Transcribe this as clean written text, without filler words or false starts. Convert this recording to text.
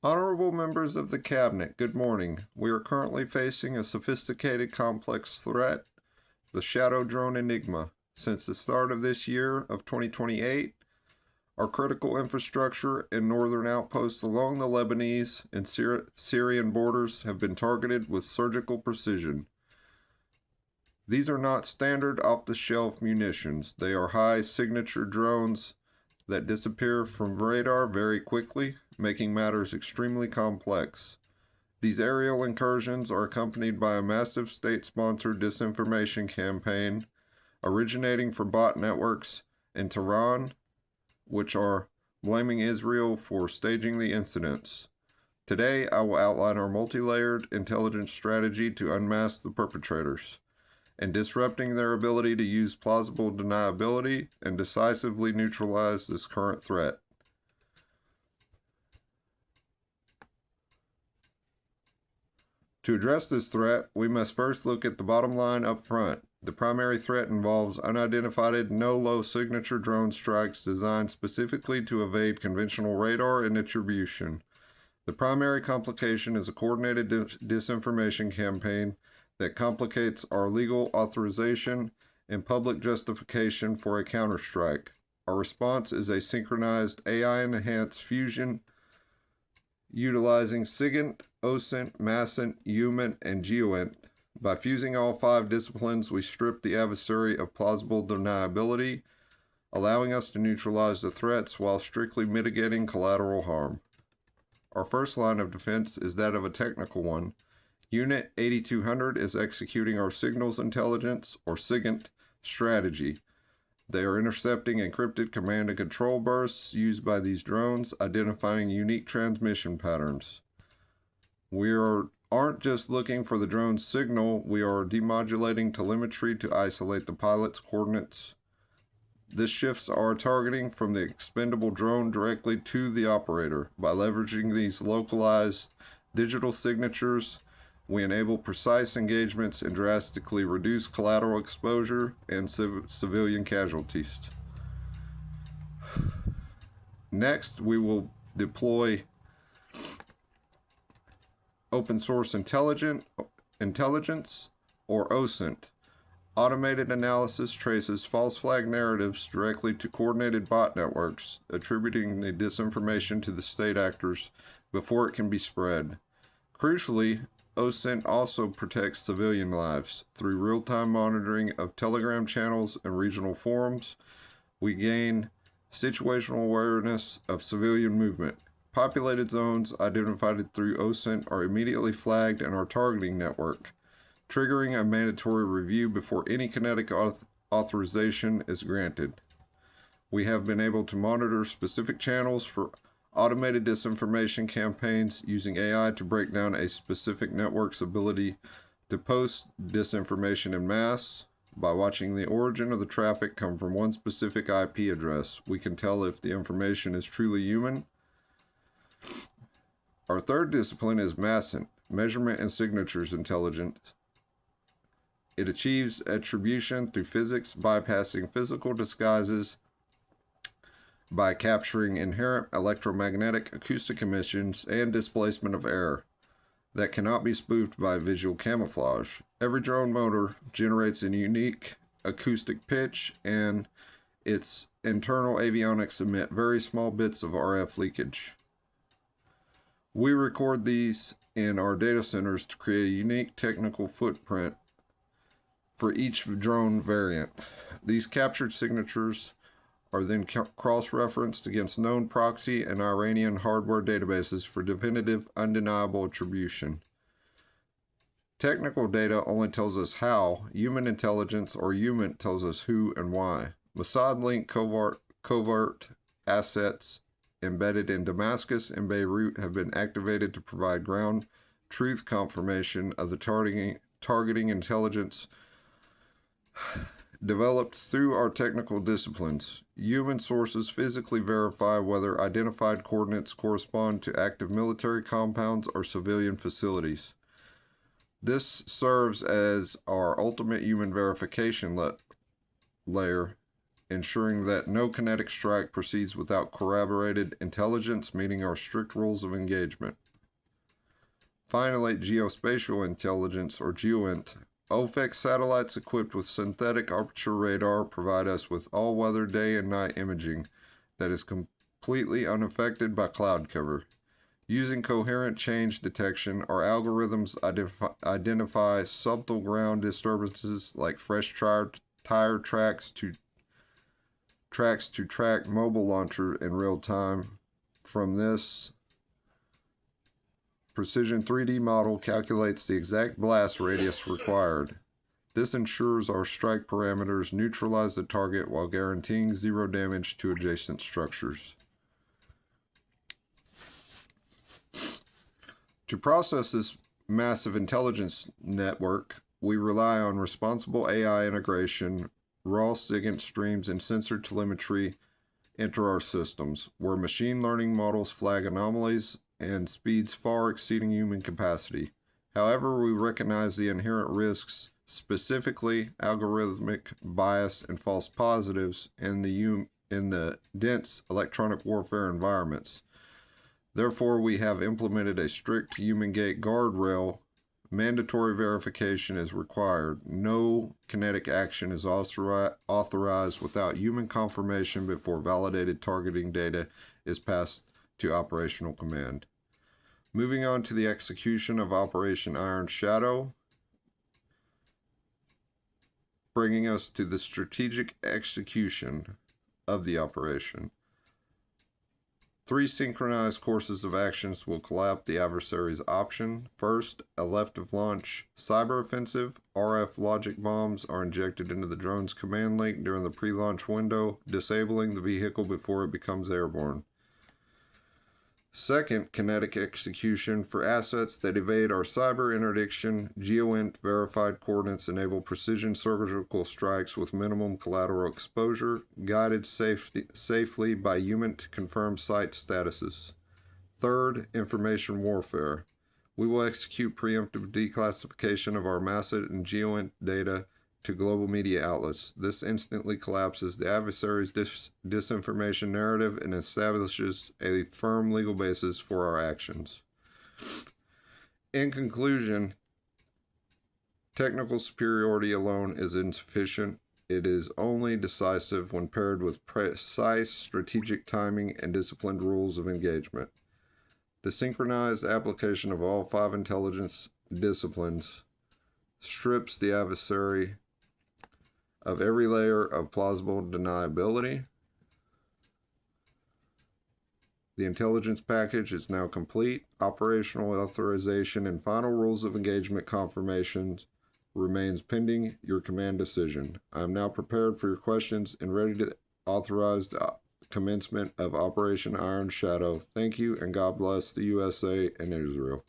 Honorable members of the Cabinet, good morning. We are currently facing a sophisticated, complex threat, the shadow drone enigma. Since the start of this year of 2028, our critical infrastructure and northern outposts along the Lebanese and Syrian borders have been targeted with surgical precision. These are not standard off the shelf munitions, they are high signature drones that disappear from radar very quickly, making matters extremely complex. These aerial incursions are accompanied by a massive state sponsored disinformation campaign originating from bot networks in Tehran, which are blaming Israel for staging the incidents. Today, I will outline our multi layered intelligence strategy to unmask the perpetrators and disrupting their ability to use plausible deniability and decisively neutralize this current threat. To address this threat, we must first look at the bottom line up front. The primary threat involves unidentified, no-low signature drone strikes designed specifically to evade conventional radar and attribution. The primary complication is a coordinated disinformation campaign that complicates our legal authorization and public justification for a counterstrike. Our response is a synchronized AI-enhanced fusion utilizing SIGINT, OSINT, MASINT, UMINT, and GEOINT. By fusing all five disciplines, we strip the adversary of plausible deniability, allowing us to neutralize the threats while strictly mitigating collateral harm. Our first line of defense is that of a technical one. Unit 8200 is executing our signals intelligence, or SIGINT, strategy. They are intercepting encrypted command and control bursts used by these drones, identifying unique transmission patterns. We aren't just looking for the drone's signal, we are demodulating telemetry to isolate the pilot's coordinates. This shifts our targeting from the expendable drone directly to the operator. By leveraging these localized digital signatures, we enable precise engagements and drastically reduce collateral exposure and civilian casualties. Next, we will deploy open source intelligence, or OSINT. Automated analysis traces false flag narratives directly to coordinated bot networks, attributing the disinformation to the state actors before it can be spread. Crucially, OSINT also protects civilian lives. Through real-time monitoring of Telegram channels and regional forums, we gain situational awareness of civilian movement. Populated zones identified through OSINT are immediately flagged in our targeting network, triggering a mandatory review before any kinetic authorization is granted. We have been able to monitor specific channels for automated disinformation campaigns using AI to break down a specific network's ability to post disinformation en masse. By watching the origin of the traffic come from one specific IP address, we can tell if the information is truly human. Our third discipline is MASINT, Measurement and Signatures Intelligence. It achieves attribution through physics, bypassing physical disguises by capturing inherent electromagnetic acoustic emissions and displacement of air that cannot be spoofed by visual camouflage. Every drone motor generates a unique acoustic pitch, and its internal avionics emit very small bits of RF leakage. We record these in our data centers to create a unique technical footprint for each drone variant. These captured signatures are then cross-referenced against known proxy and Iranian hardware databases for definitive, undeniable attribution. Technical data only tells us how. Human intelligence, or UMINT, tells us who and why. Mossad-linked covert assets embedded in Damascus and Beirut have been activated to provide ground truth confirmation of the targeting intelligence developed through our technical disciplines. Human sources physically verify whether identified coordinates correspond to active military compounds or civilian facilities. This serves as our ultimate human verification layer, ensuring that no kinetic strike proceeds without corroborated intelligence, meeting our strict rules of engagement. Finally, geospatial intelligence, or GEOINT. OFEC satellites equipped with synthetic aperture radar provide us with all-weather day and night imaging that is completely unaffected by cloud cover. Using coherent change detection, our algorithms identify subtle ground disturbances like fresh tire tracks to track mobile launcher in real time. From this, Precision 3D model calculates the exact blast radius required. This ensures our strike parameters neutralize the target while guaranteeing zero damage to adjacent structures. To process this massive intelligence network, we rely on responsible AI integration, raw SIGINT streams, and sensor telemetry enter our systems, where machine learning models flag anomalies and speeds far exceeding human capacity. However, we recognize the inherent risks, specifically algorithmic bias and false positives, in the dense electronic warfare environments. Therefore, we have implemented a strict human gate guardrail. Mandatory verification is required. No kinetic action is authorized without human confirmation before validated targeting data is passed to operational command. Moving on to the execution of Operation Iron Shadow, bringing us to the strategic execution of the operation. 3 synchronized courses of actions will collapse the adversary's option. First, a left-of-launch cyber offensive. RF logic bombs are injected into the drone's command link during the pre-launch window, disabling the vehicle before it becomes airborne. Second, kinetic execution. For assets that evade our cyber interdiction, GEOINT verified coordinates enable precision surgical strikes with minimum collateral exposure, guided safely by HUMINT confirmed site statuses. Third, information warfare. We will execute preemptive declassification of our MASSET and GEOINT data to global media outlets. This instantly collapses the adversary's disinformation narrative and establishes a firm legal basis for our actions. In conclusion, technical superiority alone is insufficient. It is only decisive when paired with precise strategic timing and disciplined rules of engagement. The synchronized application of all 5 intelligence disciplines strips the adversary of every layer of plausible deniability. The intelligence package is now complete. Operational authorization and final rules of engagement confirmations remains pending your command decision. I am now prepared for your questions and ready to authorize the commencement of Operation Iron Shadow. Thank you, and God bless the USA and Israel.